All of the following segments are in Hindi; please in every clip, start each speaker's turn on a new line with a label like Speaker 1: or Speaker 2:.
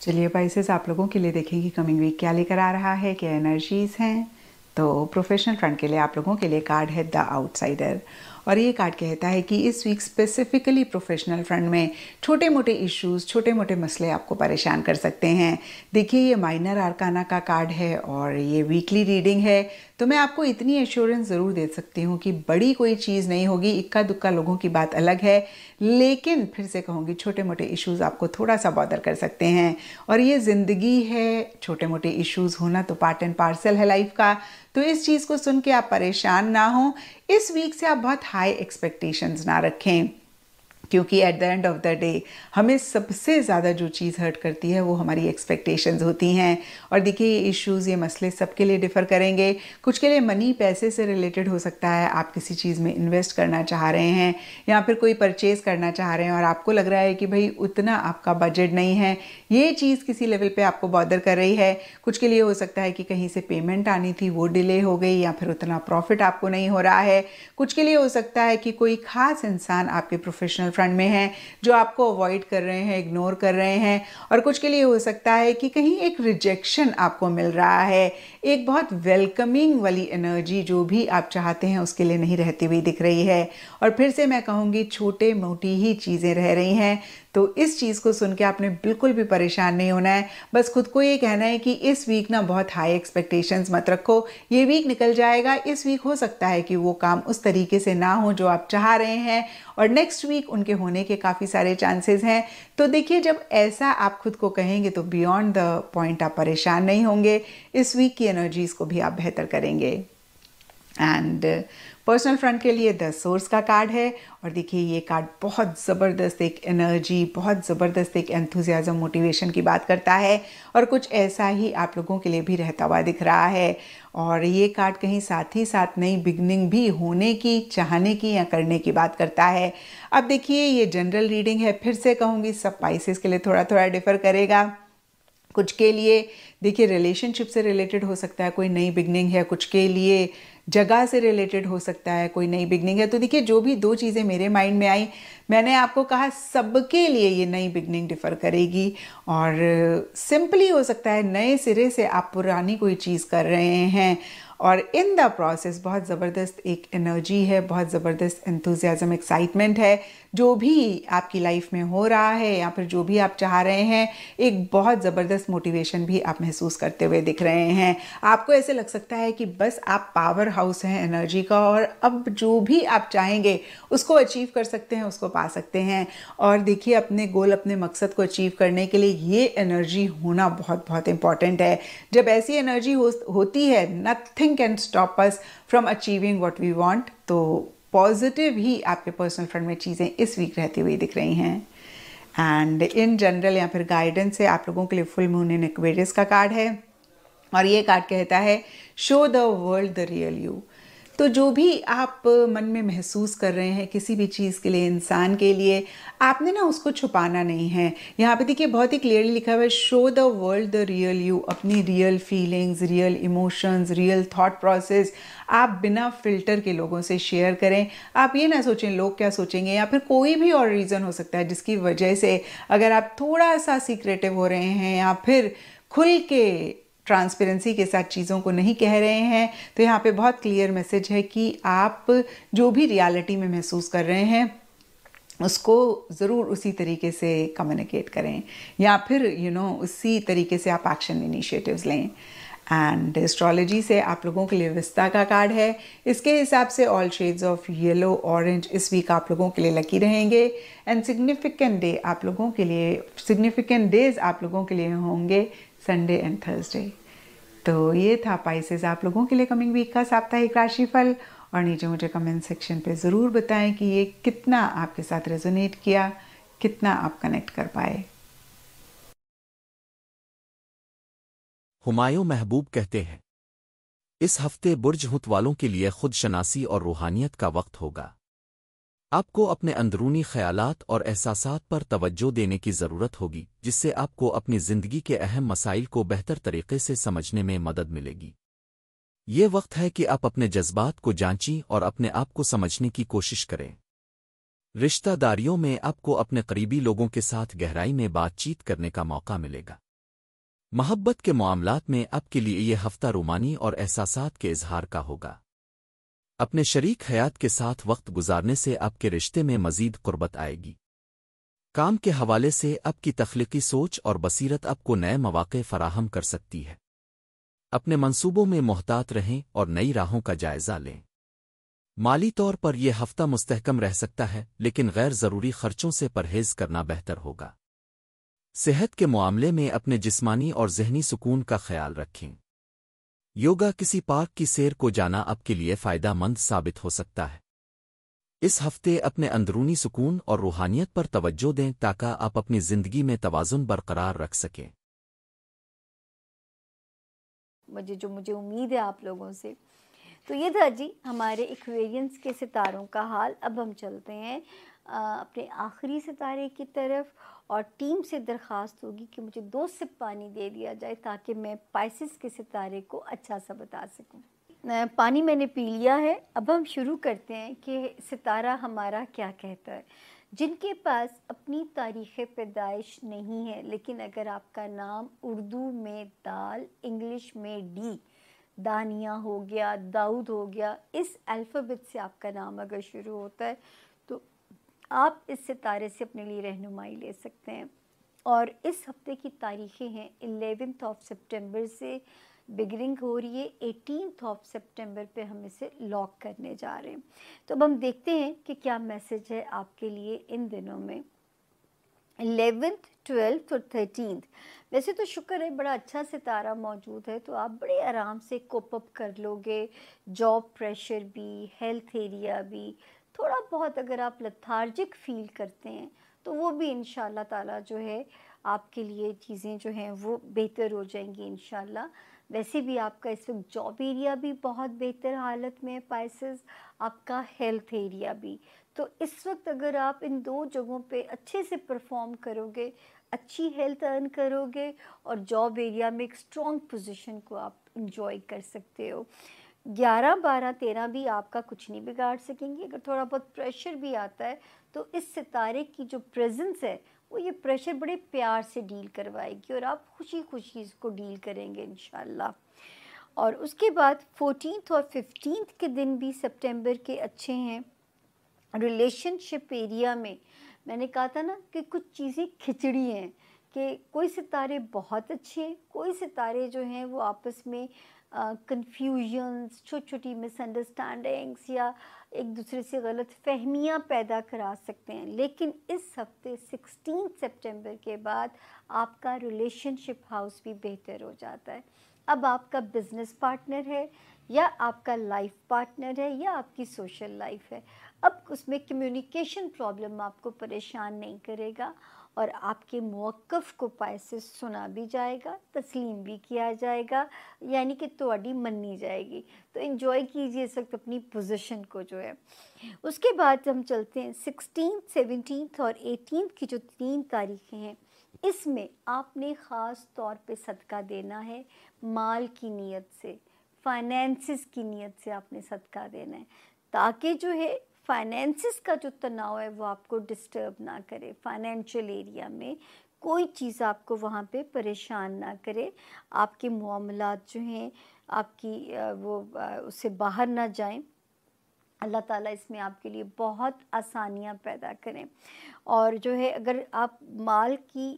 Speaker 1: चलिए पाइसेस, आप लोगों के लिए देखें कि कमिंग वीक क्या लेकर आ रहा है, क्या एनर्जीज हैं। तो प्रोफेशनल फ्रंट के लिए आप लोगों के लिए कार्ड है द आउटसाइडर, और ये कार्ड कहता है कि इस वीक स्पेसिफिकली प्रोफेशनल फ्रंट में छोटे मोटे इश्यूज, छोटे मोटे मसले आपको परेशान कर सकते हैं। देखिए, ये माइनर आर्काना का कार्ड है और ये वीकली रीडिंग है, तो मैं आपको इतनी एश्योरेंस ज़रूर दे सकती हूँ कि बड़ी कोई चीज़ नहीं होगी। इक्का दुक्का लोगों की बात अलग है, लेकिन फिर से कहूँगी छोटे मोटे इश्यूज आपको थोड़ा सा बॉदर कर सकते हैं। और ये ज़िंदगी है, छोटे मोटे इश्यूज होना तो पार्ट एंड पार्सल है लाइफ का। तो इस चीज़ को सुन के आप परेशान ना हो। इस वीक से आप बहुत हाई एक्सपेक्टेशंस ना रखें, क्योंकि at the end of the day हमें सबसे ज़्यादा जो चीज़ हर्ट करती है वो हमारी एक्सपेक्टेशंस होती हैं। और देखिए, ये इश्यूज़, ये मसले सबके लिए डिफ़र करेंगे। कुछ के लिए मनी, पैसे से रिलेटेड हो सकता है। आप किसी चीज़ में इन्वेस्ट करना चाह रहे हैं या फिर कोई परचेज़ करना चाह रहे हैं और आपको लग रहा है कि भाई उतना आपका बजट नहीं है, ये चीज़ किसी लेवल पे आपको बॉदर कर रही है। कुछ के लिए हो सकता है कि कहीं से पेमेंट आनी थी वो डिले हो गई, या फिर उतना प्रॉफिट आपको नहीं हो रहा है। कुछ के लिए हो सकता है कि कोई खास इंसान आपके प्रोफेशनल फ्रंट में है जो आपको अवॉइड कर रहे हैं, इग्नोर कर रहे हैं। और कुछ के लिए हो सकता है कि कहीं एक रिजेक्शन आपको मिल रहा है, एक बहुत वेलकमिंग वाली एनर्जी जो भी आप चाहते हैं उसके लिए नहीं रहती हुई दिख रही है। और फिर से मैं कहूँगी, छोटे मोटी ही चीज़ें रह रही हैं। तो इस चीज़ को सुन के आपने बिल्कुल भी परेशान नहीं होना है। बस खुद को ये कहना है कि इस वीक ना बहुत हाई एक्सपेक्टेशंस मत रखो, ये वीक निकल जाएगा। इस वीक हो सकता है कि वो काम उस तरीके से ना हो जो आप चाह रहे हैं, और नेक्स्ट वीक उनके होने के काफ़ी सारे चांसेस हैं। तो देखिए, जब ऐसा आप खुद को कहेंगे तो बियॉन्ड द पॉइंट आप परेशान नहीं होंगे। इस वीक की एनर्जीज़ को भी आप बेहतर करेंगे। एंड पर्सनल फ्रंट के लिए द सोर्स का कार्ड है, और देखिए ये कार्ड बहुत ज़बरदस्त एक एनर्जी, बहुत ज़बरदस्त एक एंथुजियाज्म, मोटिवेशन की बात करता है। और कुछ ऐसा ही आप लोगों के लिए भी रहता हुआ दिख रहा है। और ये कार्ड कहीं साथ ही साथ नई बिगनिंग भी होने की, चाहने की या करने की बात करता है। अब देखिए, ये जनरल रीडिंग है, फिर से कहूँगी सब पाइसेस के लिए थोड़ा थोड़ा डिफर करेगा। कुछ के लिए देखिए रिलेशनशिप से रिलेटेड हो सकता है, कोई नई बिगनिंग है। कुछ के लिए जगह से रिलेटेड हो सकता है, कोई नई बिगनिंग है। तो देखिए, जो भी दो चीज़ें मेरे माइंड में आई, मैंने आपको कहा सबके लिए ये नई बिगनिंग डिफ़र करेगी। और सिंपली हो सकता है नए सिरे से आप पुरानी कोई चीज़ कर रहे हैं, और इन द प्रोसेस बहुत ज़बरदस्त एक एनर्जी है, बहुत ज़बरदस्त एंथुजियाज्म, एक्साइटमेंट है। जो भी आपकी लाइफ में हो रहा है या फिर जो भी आप चाह रहे हैं, एक बहुत ज़बरदस्त मोटिवेशन भी आप महसूस करते हुए दिख रहे हैं। आपको ऐसे लग सकता है कि बस आप पावर हाउस हैं एनर्जी का, और अब जो भी आप चाहेंगे उसको अचीव कर सकते हैं, उसको पा सकते हैं। और देखिए, अपने गोल, अपने मकसद को अचीव करने के लिए ये एनर्जी होना बहुत बहुत इंपॉर्टेंट है। जब ऐसी एनर्जी होती है, nothing can stop us from achieving what we want. तो पॉजिटिव ही आपके पर्सनल फ्रंट में चीज़ें इस वीक रहती हुई दिख रही हैं। एंड इन जनरल या फिर गाइडेंस से आप लोगों के लिए फुल मून इन एक्वेरियस का कार्ड है, और ये कार्ड कहता है show the world the real you. तो जो भी आप मन में महसूस कर रहे हैं किसी भी चीज़ के लिए, इंसान के लिए, आपने ना उसको छुपाना नहीं है। यहाँ पे देखिए बहुत ही क्लियरली लिखा हुआ है, show the world the real you. अपनी real feelings, real emotions, real thought process आप बिना फिल्टर के लोगों से शेयर करें। आप ये ना सोचें लोग क्या सोचेंगे, या फिर कोई भी और रीज़न हो सकता है जिसकी वजह से अगर आप थोड़ा सा सीक्रेटिव हो रहे हैं या फिर खुल के ट्रांसपेरेंसी के साथ चीज़ों को नहीं कह रहे हैं। तो यहाँ पे बहुत क्लियर मैसेज है कि आप जो भी रियलिटी में महसूस कर रहे हैं उसको ज़रूर उसी तरीके से कम्युनिकेट करें, या फिर उसी तरीके से आप एक्शन इनिशिएटिव्स लें। एंड एस्ट्रोलॉजी से आप लोगों के लिए विस्ता का कार्ड है। इसके हिसाब से all shades of yellow, orange इस वीक आप लोगों के लिए लकी रहेंगे। एंड सिग्निफिकेंट डे आप लोगों के लिए, सिग्निफिकेंट डेज आप लोगों के लिए होंगे संडे एंड थर्सडे। तो ये था पाइसेस आप लोगों के लिए कमिंग वीक का साप्ताहिक राशिफल। और नीचे मुझे कमेंट सेक्शन पे ज़रूर बताएं कि ये कितना आपके साथ रेजोनेट किया, कितना आप कनेक्ट कर पाए।
Speaker 2: हुमायूं महबूब कहते हैं, इस हफ्ते बुर्ज हुत वालों के लिए खुद शनासी और रूहानियत का वक्त होगा। आपको अपने अंदरूनी ख़यालात और एहसासात पर तवज्जो देने की ज़रूरत होगी, जिससे आपको अपनी ज़िंदगी के अहम मसाइल को बेहतर तरीके से समझने में मदद मिलेगी। ये वक्त है कि आप अपने जज्बात को जांचें और अपने आप को समझने की कोशिश करें। रिश्तेदारियों में आपको अपने करीबी लोगों के साथ गहराई में बातचीत करने का मौका मिलेगा। मोहब्बत के मामलात में आपके लिए यह हफ्ता रूमानी और एहसासात के इजहार का होगा। अपने शरीक हयात के साथ वक्त गुजारने से आपके रिश्ते में मज़ीद क़ुर्बत आएगी। काम के हवाले से आपकी तख्लीकी सोच और बसीरत आपको नए मौक़े फ़राहम कर सकती है। अपने मंसूबों में मोहतात रहें और नई राहों का जायज़ा लें। माली तौर पर यह हफ्ता मुस्तहकम रह सकता है, लेकिन गैर ज़रूरी खर्चों से परहेज़ करना बेहतर होगा। सेहत के मामले में अपने जिस्मानी और ज़हनी सुकून का ख्याल रखें। योगा किसी पार्क की सैर को जाना आपके लिए फ़ायदेमंद साबित हो सकता है। इस हफ्ते अपने अंदरूनी सुकून और रूहानियत पर तवज्जो दें ताकि आप अपनी ज़िंदगी में तवाज़ुन बरकरार रख सकें।
Speaker 3: मुझे उम्मीद है आप लोगों से। तो ये था जी हमारे एक्वेरियंस के सितारों का हाल। अब हम चलते हैं अपने आखिरी सितारे की तरफ, और टीम से दरख्वास्त होगी कि मुझे 2 सिप पानी दे दिया जाए ताकि मैं पाइसेस के सितारे को अच्छा सा बता सकूं। पानी मैंने पी लिया है। अब हम शुरू करते हैं कि सितारा हमारा क्या कहता है। जिनके पास अपनी तारीख़ पैदाइश नहीं है, लेकिन अगर आपका नाम उर्दू में दाल, इंग्लिश में डी, दानिया हो गया, दाऊद हो गया, इस अल्फ़ाबेट से आपका नाम अगर शुरू होता है तो आप इस सितारे से अपने लिए रहनुमाई ले सकते हैं। और इस हफ्ते की तारीखें हैं 11th ऑफ सितंबर से बिगिनिंग हो रही है, 18th ऑफ सितंबर पे हम इसे लॉक करने जा रहे हैं। तो अब हम देखते हैं कि क्या मैसेज है आपके लिए इन दिनों में 11th, 12th और 13th। वैसे तो शुक्र है बड़ा अच्छा सितारा मौजूद है, तो आप बड़े आराम से कोप अप कर लोगे। जॉब प्रेशर भी, हेल्थ एरिया भी, थोड़ा बहुत अगर आप लथार्जिक फील करते हैं तो वो भी इंशाल्लाह ताला जो है आपके लिए चीज़ें जो हैं वो बेहतर हो जाएंगी इंशाल्लाह। वैसे भी आपका इस वक्त जॉब एरिया भी बहुत बेहतर हालत में है पाइसेस, आपका हेल्थ एरिया भी। तो इस वक्त अगर आप इन 2 जगहों पे अच्छे से परफॉर्म करोगे, अच्छी हेल्थ अर्न करोगे और जॉब एरिया में एक स्ट्रॉन्ग पोजीशन को आप इंजॉय कर सकते हो। 11, 12, 13 भी आपका कुछ नहीं बिगाड़ सकेंगे। अगर थोड़ा बहुत प्रेशर भी आता है तो इस सितारे की जो प्रेजेंस है वो ये प्रेशर बड़े प्यार से डील करवाएगी और आप खुशी खुशी इसको डील करेंगे इंशाल्लाह। और उसके बाद 14th और 15th के दिन भी सितंबर के अच्छे हैं। रिलेशनशिप एरिया में मैंने कहा था ना कि कुछ चीज़ें खिचड़ी हैं, कि कोई सितारे बहुत अच्छे हैं, कोई सितारे जो हैं वो आपस में कन्फ्यूजन्स, छोटी छोटी मिसअंडरस्टैंडिंग्स या एक दूसरे से गलत फहमियाँ पैदा करा सकते हैं। लेकिन इस हफ्ते 16 सितंबर के बाद आपका रिलेशनशिप हाउस भी बेहतर हो जाता है। अब आपका बिजनेस पार्टनर है या आपका लाइफ पार्टनर है या आपकी सोशल लाइफ है, अब उसमें कम्युनिकेशन प्रॉब्लम आपको परेशान नहीं करेगा और आपके मौक़िफ़ को पाइसेस सुना भी जाएगा, तस्लीम भी किया जाएगा, यानी कि तोड़ी मन्नी जाएगी। तो एंजॉय कीजिए इस वक्त अपनी पोजीशन को जो है। उसके बाद हम चलते हैं 16, 17 और 18 की जो 3 तारीखें हैं, इसमें आपने ख़ास तौर पे सदका देना है। माल की नीयत से, फाइनेंसिस की नीयत से आपने सदका देना है, ताकि जो है फाइनेंसिस का जो तनाव है वो आपको डिस्टर्ब ना करे। फाइनेंशियल एरिया में कोई चीज़ आपको वहाँ पे परेशान ना करे, आपके मामलात जो हैं आपकी उससे बाहर ना जाएं। अल्लाह ताला इसमें आपके लिए बहुत आसानियाँ पैदा करें। और जो है अगर आप माल की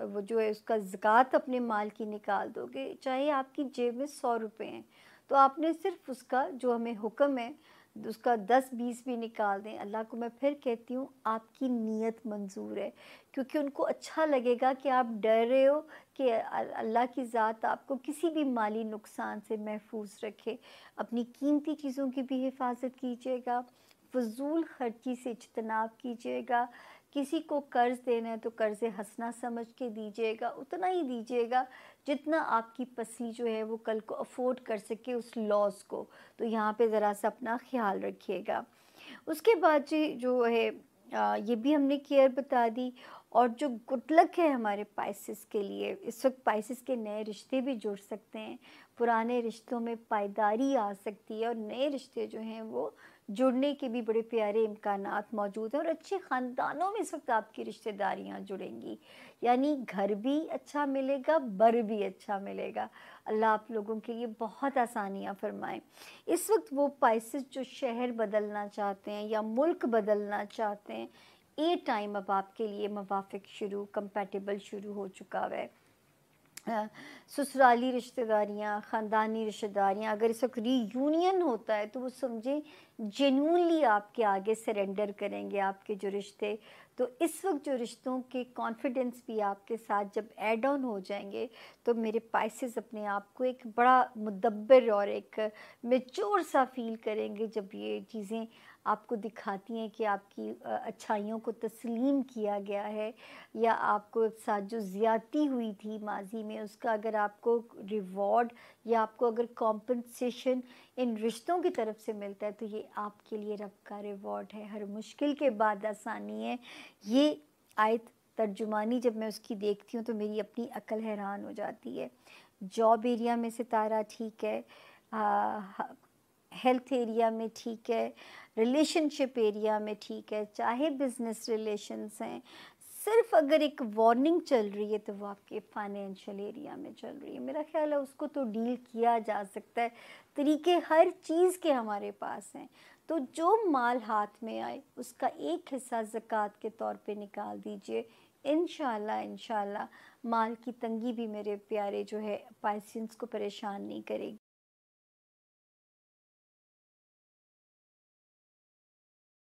Speaker 3: वो जो है उसका ज़कात अपने माल की निकाल दोगे, चाहे आपकी जेब में 100 रुपये हैं, तो आपने सिर्फ उसका जो हमें हुक्म है उसका 10-20 भी निकाल दें। अल्लाह को मैं फिर कहती हूँ आपकी नीयत मंजूर है, क्योंकि उनको अच्छा लगेगा कि आप डर रहे हो कि अल्लाह की ज़ात आपको किसी भी माली नुकसान से महफूज रखे। अपनी कीमती चीज़ों की भी हिफाजत कीजिएगा, फ़ुज़ूल खर्ची से इज्तनाब कीजिएगा। किसी को कर्ज़ देना है तो कर्ज़ हसना समझ के दीजिएगा, उतना ही दीजिएगा जितना आपकी पसली जो है वो कल को अफोर्ड कर सके उस लॉस को। तो यहाँ पे ज़रा सा अपना ख्याल रखिएगा। उसके बाद जी जो है ये भी हमने केयर बता दी। और जो गुड लक है हमारे पाइसेस के लिए, इस वक्त पाइसेस के नए रिश्ते भी जुड़ सकते हैं, पुराने रिश्तों में पायदारी आ सकती है और नए रिश्ते जो हैं वो जुड़ने के भी बड़े प्यारे इम्कानात मौजूद हैं। और अच्छे ख़ानदानों में इस वक्त आपकी रिश्तेदारियां जुड़ेंगी, यानी घर भी अच्छा मिलेगा, बर भी अच्छा मिलेगा। अल्लाह आप लोगों के लिए बहुत आसानियां फरमाएं। इस वक्त वो पाइसेस जो शहर बदलना चाहते हैं या मुल्क बदलना चाहते हैं, ये टाइम अब आपके लिए मवाफ़िक शुरू, कंपैटिबल शुरू हो चुका है। ससुराली रिश्तेदारियाँ, ख़ानदानी रिश्तेदारियाँ, अगर इस वक्त रीयूनियन होता है तो वो समझें जेन्युइनली आपके आगे सरेंडर करेंगे आपके जो रिश्ते। तो इस वक्त जो रिश्तों के कॉन्फिडेंस भी आपके साथ जब ऐड ऑन हो जाएंगे, तो मेरे पाइसेस अपने आप को एक बड़ा मुदब्बर और एक मैच्योर सा फील करेंगे जब ये चीज़ें आपको दिखाती हैं कि आपकी अच्छाइयों को तस्लीम किया गया है, या आपको एक साथ जो ज़्यादती हुई थी माजी में उसका अगर आपको रिवॉर्ड या आपको अगर कॉम्पनसेशन इन रिश्तों की तरफ से मिलता है, तो ये आपके लिए रब का रिवॉर्ड है। हर मुश्किल के बाद आसानी है। ये आयत तर्जुमानी जब मैं उसकी देखती हूँ तो मेरी अपनी अकल हैरान हो जाती है। जॉब एरिया में सितारा ठीक है, हेल्थ एरिया में ठीक है, रिलेशनशिप एरिया में ठीक है, चाहे बिजनेस रिलेशंस हैं, सिर्फ अगर एक वार्निंग चल रही है तो वो आपके फाइनेंशियल एरिया में चल रही है। मेरा ख्याल है उसको तो डील किया जा सकता है, तरीके हर चीज़ के हमारे पास हैं। तो जो माल हाथ में आए उसका एक हिस्सा ज़कात के तौर पे निकाल दीजिए। इंशाल्लाह माल की तंगी भी मेरे प्यारे जो है पाइसेंस को परेशान नहीं करेगी।